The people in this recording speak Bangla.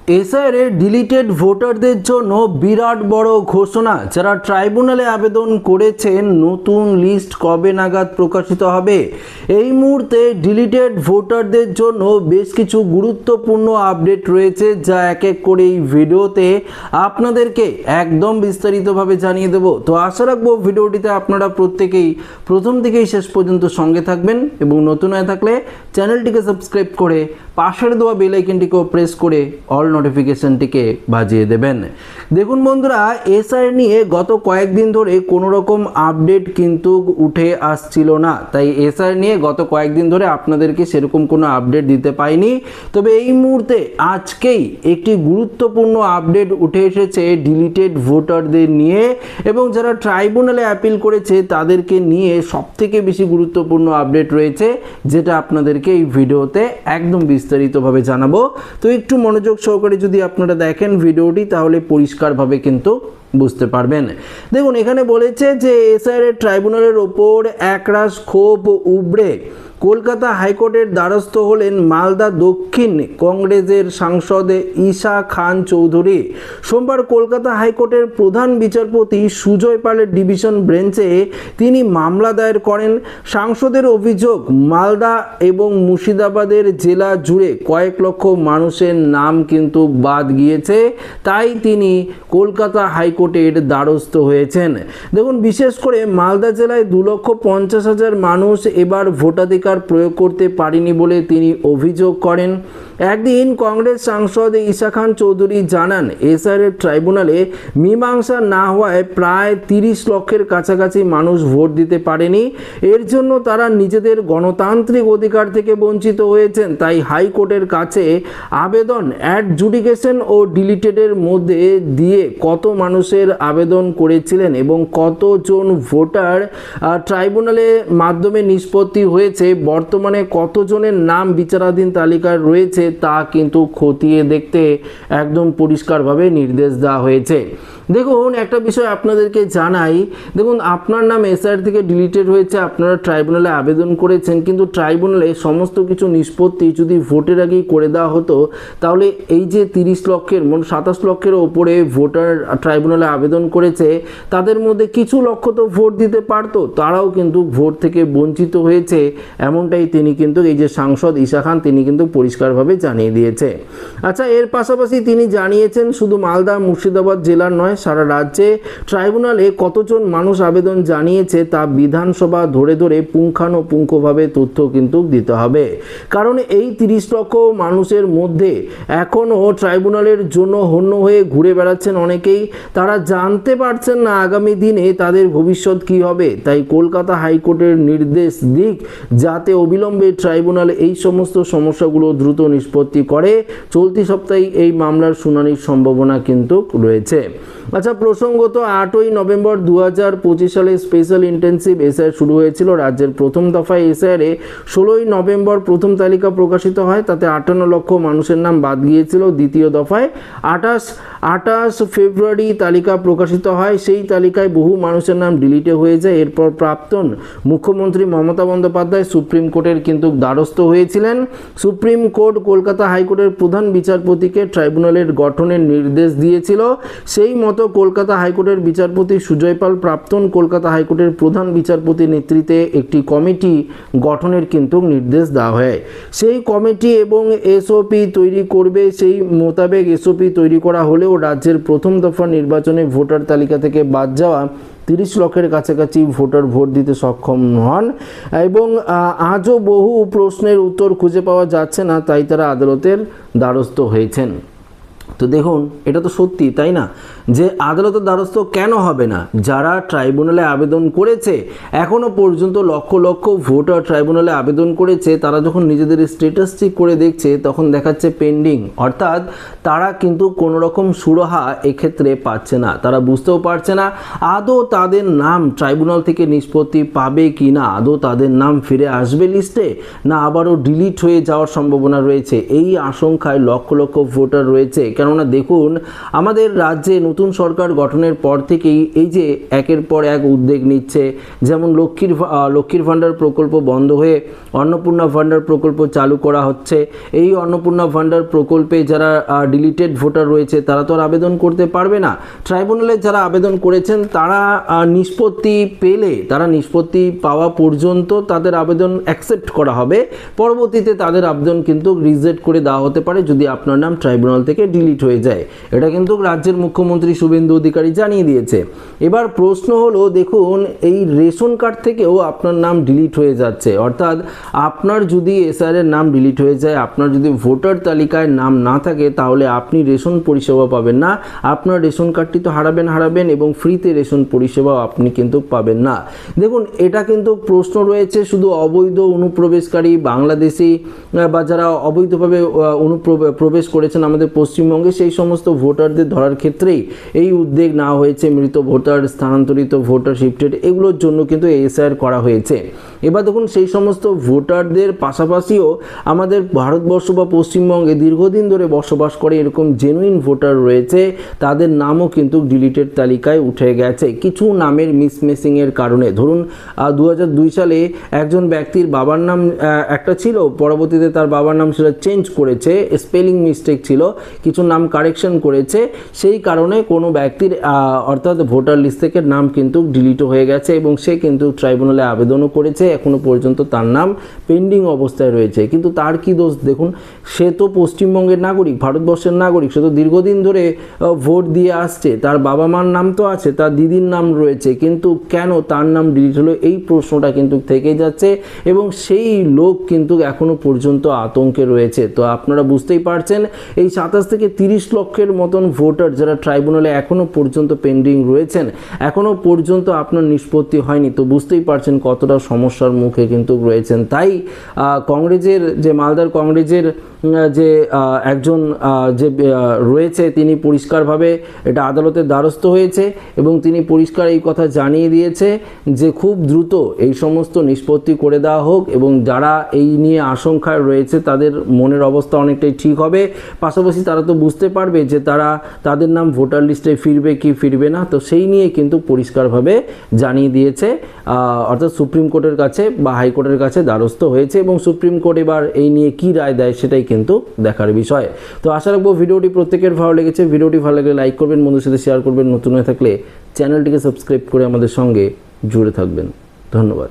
এসআইআর ডিলিটেড ভোটারদের জন্য বিরাট বড় ঘোষণা। যারা ট্রাইব্যুনালে আবেদন করেছেন নতুন লিস্ট কবে নাগাদ প্রকাশিত হবে। এই মুহূর্তে ডিলিটেড ভোটারদের জন্য বেশ কিছু গুরুত্বপূর্ণ আপডেট রয়েছে, যা এক এক করে এই ভিডিওতে আপনাদেরকে একদম বিস্তারিতভাবে জানিয়ে দেব। তো আশা রাখবো ভিডিওটিতে আপনারা প্রত্যেকেই প্রথম থেকেই শেষ পর্যন্ত সঙ্গে থাকবেন এবং নতুন হয়ে থাকলে চ্যানেলটিকে সাবস্ক্রাইব করে পাশের দেওয়া বেল আইকনটিকেও প্রেস করে অল নোটিফিকেশনটিকে বাজিয়ে দেবেন। দেখুন বন্ধুরা, এসআইআর নিয়ে গত কয়েকদিন ধরে কোনো রকম আপডেট কিন্তু উঠে আসছিল না, তাই এসআইআর নিয়ে গত কয়েকদিন ধরে আপনাদেরকে সেরকম কোনো আপডেট দিতে পাইনি। তবে এই মুহূর্তে আজকেই একটি গুরুত্বপূর্ণ আপডেট উঠে এসেছে ডিলিটেড ভোটারদের নিয়ে, এবং যারা ট্রাইব্যুনালে অ্যাপিল করেছে তাদেরকে নিয়ে সবথেকে বেশি গুরুত্বপূর্ণ আপডেট রয়েছে, যেটা আপনাদেরকে এই ভিডিওতে একদম বিস্তারিতভাবে জানাবো। তো একটু মনোযোগ সহকারে যদি আপনারা দেখেন ভিডিওটি, তাহলে পরিষ্কারভাবে কিন্তু বুঝতে পারবেন। দেখুন, এখানে বলেছে যে এসআইআর ট্রাইব্যুনালের ওপর একরাশ ক্ষোভ উবড়ে কলকাতা হাইকোর্টের দ্বারস্থ হলেন মালদা দক্ষিণ কংগ্রেসের সাংসদ ঈশা খান চৌধুরী। সোমবার কলকাতা হাইকোর্টের প্রধান বিচারপতি সুজয় পালের ডিভিশন বেঞ্চে তিনি মামলা দায়ের করেন। সাংসদের অভিযোগ, মালদা এবং মুর্শিদাবাদের জেলা জুড়ে কয়েক লক্ষ মানুষের নাম কিন্তু বাদ গিয়েছে, তাই তিনি কলকাতা হাইকোর্টের দ্বারস্থ হয়েছেন। দেখুন, বিশেষ করে মালদা জেলায় 2,50,000 মানুষ এবার ভোটাধিকার প্রয়োগ করতে পারেনি বলে তিনি অভিযোগ করেন। একদিন কংগ্রেস সাংসদ ঈশা খান চৌধুরী জানান, এসআইআর ট্রাইব্যুনালে মীমাংসা না হওয়ায় প্রায় 30 লক্ষের কাছাকাছি মানুষ ভোট দিতে পারেনি। এর জন্য তারা নিজেদের গণতান্ত্রিক অধিকার থেকে বঞ্চিত হয়েছেন। তাই হাইকোর্টের কাছে আবেদন অ্যাডজুডিকেশন ও ডিলিটেডের মধ্যে দিয়ে কত মানুষের আবেদন করেছিলেন এবং কতজন ভোটার ট্রাইব্যুনালের মাধ্যমে নিষ্পত্তি হয়েছে, বর্তমানে কতজনের নাম বিচারাধীন তালিকায় রয়েছে, তা কিন্তু খতিয়ে দেখতে একদম পরিষ্কারভাবে নির্দেশ দেওয়া হয়েছে। দেখুন, একটা বিষয় আপনাদেরকে জানাই, দেখুন আপনার নাম এসআইআর থেকে ডিলিটেড হয়েছে, আপনারা ট্রাইব্যুনালে আবেদন করেছেন, কিন্তু ট্রাইব্যুনালে সমস্ত কিছু নিষ্পত্তি যদি ভোটের আগেই করে দেওয়া হতো, তাহলে এই যে 30 লক্ষের মোট 27 লক্ষের ওপরে ভোটার ট্রাইব্যুনালে আবেদন করেছে, তাদের মধ্যে কিছু লক্ষ তো ভোট দিতে পারতো, তারাও কিন্তু ভোট থেকে বঞ্চিত হয়েছে, এমনটাই তিনি কিন্তু এই যে সাংসদ ঈশা খান তিনি কিন্তু পরিষ্কারভাবে জানিয়ে দিয়েছে। আচ্ছা, এর পাশাপাশি তিনি জানিয়েছেন শুধু মালদা মুর্শিদাবাদ জেলার নয়, সারা রাজ্যে ট্রাইব্যুনালে কতজন মানুষ আবেদন জানিয়েছে তা বিধানসভা ধরে ধরে পুঙ্খানুপুঙ্খভাবে তথ্য কিন্তু দিতে হবে। কারণ এই 30 লক্ষ মানুষের মধ্যে এখনও ট্রাইব্যুনালের জন্য হন্য হয়ে ঘুরে বেড়াচ্ছেন অনেকেই, তারা জানতে পারছেন না আগামী দিনে তাদের ভবিষ্যৎ কি হবে। তাই কলকাতা হাইকোর্টের নির্দেশ দিক যাতে অবিলম্বে ট্রাইব্যুনাল এই সমস্ত সমস্যাগুলো দ্রুত নিষ্পত্তি করে। চলতি সপ্তাহে এই মামলার শুনানির সম্ভাবনা কিন্তু রয়েছে। আচ্ছা, প্রসঙ্গত 8ই নভেম্বর 2025 সালে স্পেশাল ইন্টেন্সিভ এসআইআর শুরু হয়েছিল। রাজ্যের প্রথম দফায় এসআইআরে 16ই নভেম্বর প্রথম তালিকা প্রকাশিত হয়, তাতে 58 লক্ষ মানুষের নাম বাদ গিয়েছিল। দ্বিতীয় দফায় 28 ফেব্রুয়ারি তালিকা প্রকাশিত হয়, সেই তালিকায় বহু মানুষের নাম ডিলিটে হয়ে যায়। এরপর প্রাক্তন মুখ্যমন্ত্রী মমতা বন্দ্যোপাধ্যায় সুপ্রিম কোর্টের কিন্তু দ্বারস্থ হয়েছিলেন। সুপ্রিম কোর্ট কলকাতা হাইকোর্টের প্রধান বিচারপতিকে ট্রাইব্যুনালের গঠনের নির্দেশ দিয়েছিল। সেই মতো কলকাতা হাইকোর্টের বিচারপতি সুজয় পাল প্রাক্তন কলকাতা হাইকোর্টের প্রধান বিচারপতির নেতৃত্বে একটি কমিটি গঠনের কিন্তু নির্দেশ দেওয়া হয়। সেই কমিটি এবং এসওপি তৈরি করবে, সেই মোতাবেক এসওপি তৈরি করা হলেও রাজ্যের প্রথম দফা নির্বাচনে ভোটার তালিকা থেকে বাদ যাওয়া 30 লক্ষের কাছাকাছি ভোটার ভোট দিতে সক্ষম হন এবং আজও বহু প্রশ্নের উত্তর খুঁজে পাওয়া যাচ্ছে না, তাই তারা আদালতের দ্বারস্থ হয়েছেন। তো দেখুন, এটা তো সত্যি, তাই না, যে আদালতের দ্বারস্থ কেন হবে না? যারা ট্রাইব্যুনালে আবেদন করেছে, এখনও পর্যন্ত লক্ষ লক্ষ ভোটার ট্রাইব্যুনালে আবেদন করেছে, তারা যখন নিজেদের স্ট্যাটাস চেক করে দেখছে তখন দেখাচ্ছে পেন্ডিং, অর্থাৎ তারা কিন্তু কোনো রকম সুরাহা এক্ষেত্রে পাচ্ছে না। তারা বুঝতেও পারছে না আদৌ তাদের নাম ট্রাইব্যুনাল থেকে নিষ্পত্তি পাবে কি না, আদৌ তাদের নাম ফিরে আসবে লিস্টে, না আবারও ডিলিট হয়ে যাওয়ার সম্ভাবনা রয়েছে। এই আশঙ্কায় লক্ষ লক্ষ ভোটার রয়েছে। কেননা দেখুন আমাদের রাজ্যে নতুন সরকার গঠনের পর থেকেই এই যে একের পর এক উদ্যোগ নিচ্ছে, যেমন লক্ষ্মীর ভাণ্ডার প্রকল্প বন্ধ হয়ে অন্নপূর্ণা ভাণ্ডার প্রকল্প চালু করা হচ্ছে। এই অন্নপূর্ণা ভাণ্ডার প্রকল্পে যারা ডিলিটেড ভোটার রয়েছে তারা তো আর আবেদন করতে পারবে না। ট্রাইব্যুনালে যারা আবেদন করেছেন তারা নিষ্পত্তি পাওয়া পর্যন্ত তাদের আবেদন অ্যাকসেপ্ট করা হবে, পরবর্তীতে তাদের আবেদন কিন্তু রিজেক্ট করে দেওয়া হতে পারে যদি আপনার নাম ট্রাইব্যুনাল থেকে ডিলিট হয়ে যায়। এটা কিন্তু রাজ্যের মুখ্যমন্ত্রী শুভেন্দু অধিকারী জানিয়ে দিয়েছে। এবার প্রশ্ন হলো, দেখুন এই রেশন কার্ড থেকেও আপনার নাম ডিলিট হয়ে যাচ্ছে, অর্থাৎ আপনার যদি এসআর এর নাম ডিলিট হয়ে যায়, আপনার যদি ভোটার তালিকায় নাম না থাকে, তাহলে আপনি রেশন পরিষেবা পাবেন না। আপনার রেশন কার্ডটি তো হারাবেন এবং ফ্রিতে রেশন পরিষেবা আপনি কিন্তু পাবেন না। দেখুন এটা কিন্তু প্রশ্ন রয়েছে শুধু অবৈধ অনুপ্রবেশকারী বাংলাদেশি বা যারা অবৈধভাবে প্রবেশ করেছেন আমাদের পশ্চিমবঙ্গে, সেই সমস্ত ভোটারদের ধরার ক্ষেত্রেই এই উদ্যোগ নেওয়া হয়েছে। মৃত ভোটার, স্থানান্তরিত ভোটার, শিফটেড, এগুলোর জন্য কিন্তু এসআইআর করা হয়েছে। এবার দেখুন সেই সমস্ত ভোটারদের পাশাপাশিও আমাদের ভারতবর্ষ বা পশ্চিমবঙ্গে দীর্ঘদিন ধরে বসবাস করে এরকম জেনুইন ভোটার রয়েছে, তাদের নামও কিন্তু ডিলিটেড তালিকায় উঠে গেছে কিছু নামের মিসমেসিংয়ের কারণে। ধরুন 2002 সালে একজন ব্যক্তির বাবার নাম একটা ছিল, পরবর্তীতে তার বাবার নাম সেটা চেঞ্জ করেছে, স্পেলিং মিস্টেক ছিল, কিছু নাম কারেকশন করেছে, সেই কারণে কোনো ব্যক্তির অর্থাৎ ভোটার লিস্ট থেকে নাম কিন্তু ডিলিট হয়ে গেছে এবং সে কিন্তু ট্রাইব্যুনালে আবেদনও করেছে। এখনো পর্যন্ত তার নাম পেন্ডিং অবস্থায় রয়েছে, কিন্তু তার কি দোষ? দেখুন সে তো পশ্চিমবঙ্গের নাগরিক, ভারতবর্ষের নাগরিক, সে তো দীর্ঘদিন ধরে ভোট দিয়ে আসছে, তার বাবা মার নাম তো আছে, তার দিদির নাম রয়েছে, কিন্তু কেন তার নাম ডিলিট হলো, এই প্রশ্নটা কিন্তু থেকে যাচ্ছে এবং সেই লোক কিন্তু এখনো পর্যন্ত আতঙ্কে রয়েছে। তো আপনারা বুঝতেই পারছেন এই 27 থেকে 30 লক্ষের মতন ভোটার যারা ট্রাইব্যুনালে এখনো পর্যন্ত পেন্ডিং রয়েছেন, এখনো পর্যন্ত আপনার নিষ্পত্তি হয়নি, তো বুঝতেই পারছেন কতটা সমস্যার মুখে কিন্তু রয়েছেন। তাই কংগ্রেসের যে মালদার কংগ্রেসের যে একজন যে রয়েছে তিনি পরিষ্কারভাবে এটা আদালতের দ্বারস্থ হয়েছে এবং তিনি পরিষ্কার এই কথা জানিয়ে দিয়েছে যে খুব দ্রুত এই সমস্ত নিষ্পত্তি করে দেওয়া হোক এবং যারা এই নিয়ে আশঙ্কায় রয়েছে তাদের মনের অবস্থা অনেকটাই ঠিক হবে। পাশাপাশি তারা তো বুঝতে পারবে যে তাদের নাম ভোটার লিস্টে ফিরবে কি ফিরবে না, তো সেই নিয়ে কিন্তু পরিষ্কারভাবে জানিয়ে দিয়েছে, অর্থাৎ সুপ্রিম কোর্টের কাছে বা হাইকোর্টের কাছে দ্বারস্থ হয়েছে এবং সুপ্রিম কোর্ট এবার এই নিয়ে কি রায় দেয় সেটাই কিন্তু দেখার বিষয়। তো আশা রাখবো ভিডিওটি প্রত্যেকের ভালো লেগেছে। ভিডিওটি ভালো লাগলে লাইক করবেন, বন্ধুদের সাথে শেয়ার করবেন, নতুন হয়ে থাকলে চ্যানেলটিকে সাবস্ক্রাইব করে আমাদের সঙ্গে জুড়ে থাকবেন। ধন্যবাদ।